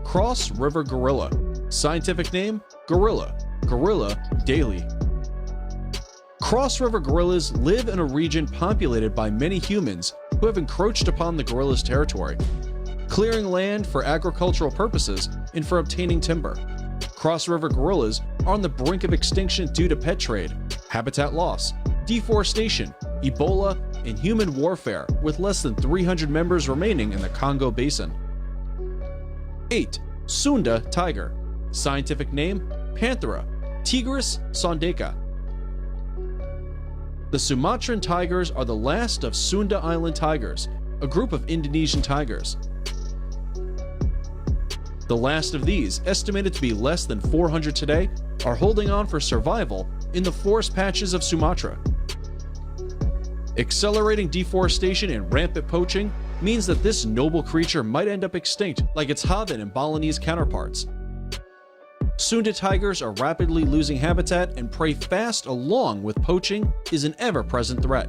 Cross river gorilla. Scientific name, gorilla. Gorilla daily. Cross river gorillas live in a region populated by many humans who have encroached upon the gorilla's territory, clearing land for agricultural purposes and for obtaining timber. Cross river gorillas are on the brink of extinction due to pet trade, habitat loss, deforestation, Ebola, and human warfare, with less than 300 members remaining in the Congo Basin. 8. Sunda tiger. Scientific name, Panthera, Tigris sondaica. The Sumatran tigers are the last of Sunda Island tigers, a group of Indonesian tigers. The last of these, estimated to be less than 400 today, are holding on for survival in the forest patches of Sumatra. Accelerating deforestation and rampant poaching means that this noble creature might end up extinct like its Javan and Balinese counterparts. Sunda tigers are rapidly losing habitat, and prey fast along with poaching is an ever-present threat.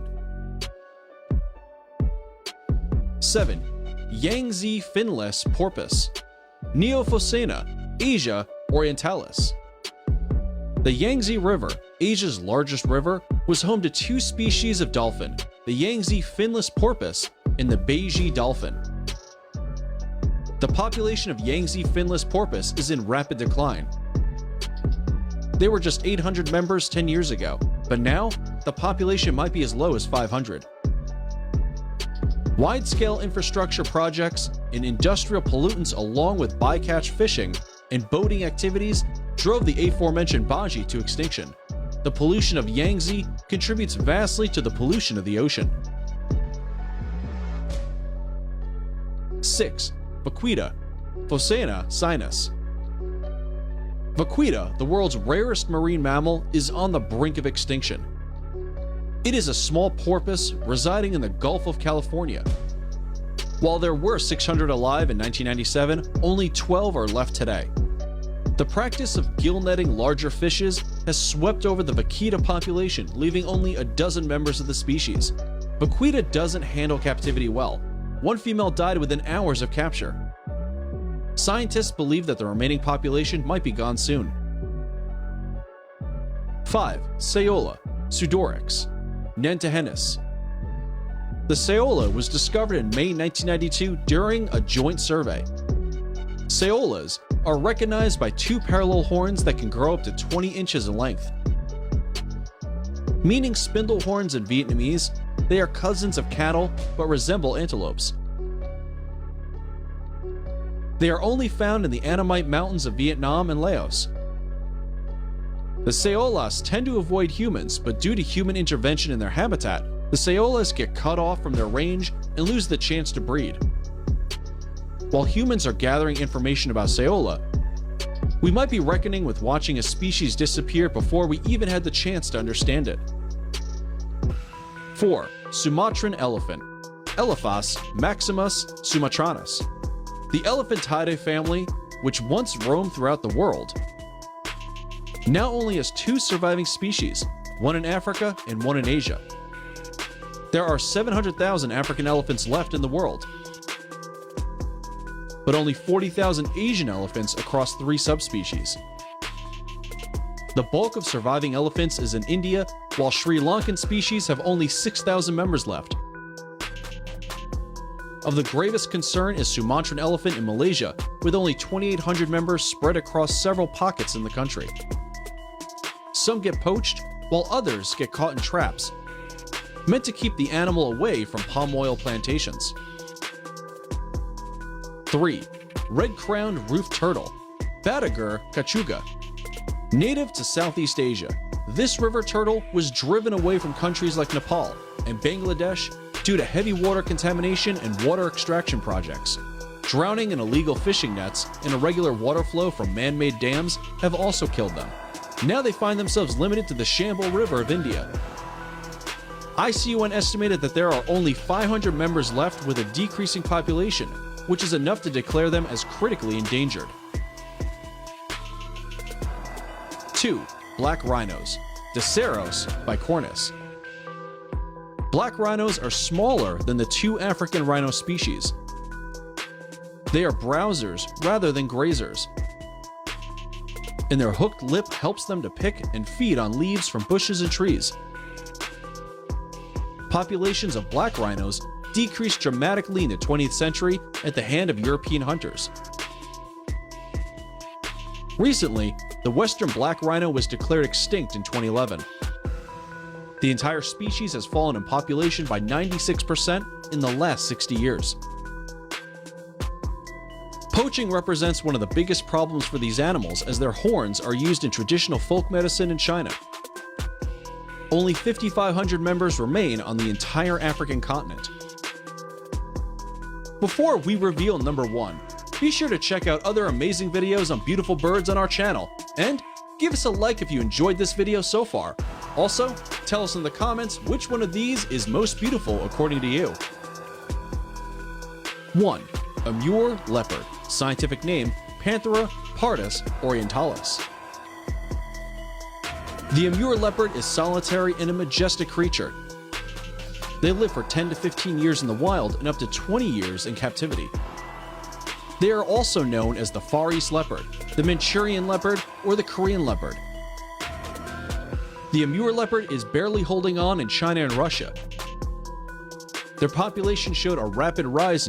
7. Yangtze finless porpoise. Neophocena, Asia orientalis. The Yangtze River, Asia's largest river, was home to two species of dolphin, the Yangtze finless porpoise and the Beiji dolphin. The population of Yangtze finless porpoise is in rapid decline. There were just 800 members 10 years ago, but now the population might be as low as 500. Wide-scale infrastructure projects and industrial pollutants, along with bycatch fishing and boating activities, drove the aforementioned Baiji to extinction. The pollution of Yangtze contributes vastly to the pollution of the ocean. 6. Vaquita, Phocena sinus. Vaquita, the world's rarest marine mammal, is on the brink of extinction. It is a small porpoise residing in the Gulf of California. While there were 600 alive in 1997, only 12 are left today. The practice of gill netting larger fishes has swept over the vaquita population, leaving only a dozen members of the species. Vaquita doesn't handle captivity well. One female died within hours of capture. Scientists believe that the remaining population might be gone soon. 5. Saola, Pseudorix, Nantahennis. The Saola was discovered in May 1992 during a joint survey. Saolas are recognized by two parallel horns that can grow up to 20 inches in length. Meaning spindle horns in Vietnamese, they are cousins of cattle but resemble antelopes. They are only found in the Annamite Mountains of Vietnam and Laos. The Saolas tend to avoid humans, but due to human intervention in their habitat, the Saolas get cut off from their range and lose the chance to breed. While humans are gathering information about Saola, we might be reckoning with watching a species disappear before we even had the chance to understand it. 4. Sumatran elephant, Elephas maximus sumatranus. The Elephantidae family, which once roamed throughout the world, now only has two surviving species, one in Africa and one in Asia. There are 700,000 African elephants left in the world, but only 40,000 Asian elephants across 3 subspecies. The bulk of surviving elephants is in India, while Sri Lankan species have only 6,000 members left. Of the gravest concern is Sumatran elephant in Malaysia, with only 2,800 members spread across several pockets in the country. Some get poached, while others get caught in traps, meant to keep the animal away from palm oil plantations. 3. Red-crowned roof turtle, Batagur kachuga. Native to Southeast Asia, this river turtle was driven away from countries like Nepal and Bangladesh due to heavy water contamination and water extraction projects. Drowning in illegal fishing nets and irregular water flow from man-made dams have also killed them. Now they find themselves limited to the Chambal River of India. ICUN estimated that there are only 500 members left with a decreasing population, which is enough to declare them as critically endangered. 2. Black rhinos, Diceros bicornis. Black rhinos are smaller than the 2 African rhino species. They are browsers rather than grazers, and their hooked lip helps them to pick and feed on leaves from bushes and trees. Populations of black rhinos decreased dramatically in the 20th century at the hand of European hunters. Recently, the western black rhino was declared extinct in 2011. The entire species has fallen in population by 96% in the last 60 years. Poaching represents one of the biggest problems for these animals, as their horns are used in traditional folk medicine in China. Only 5,500 members remain on the entire African continent. Before we reveal number 1, be sure to check out other amazing videos on beautiful birds on our channel, and give us a like if you enjoyed this video so far. Also, tell us in the comments which one of these is most beautiful according to you. 1. Amur leopard, scientific name Panthera pardus orientalis. The Amur leopard is solitary and a majestic creature. They live for 10 to 15 years in the wild and up to 20 years in captivity. They are also known as the Far East leopard, the Manchurian leopard, or the Korean leopard. The Amur leopard is barely holding on in China and Russia. Their population showed a rapid rise in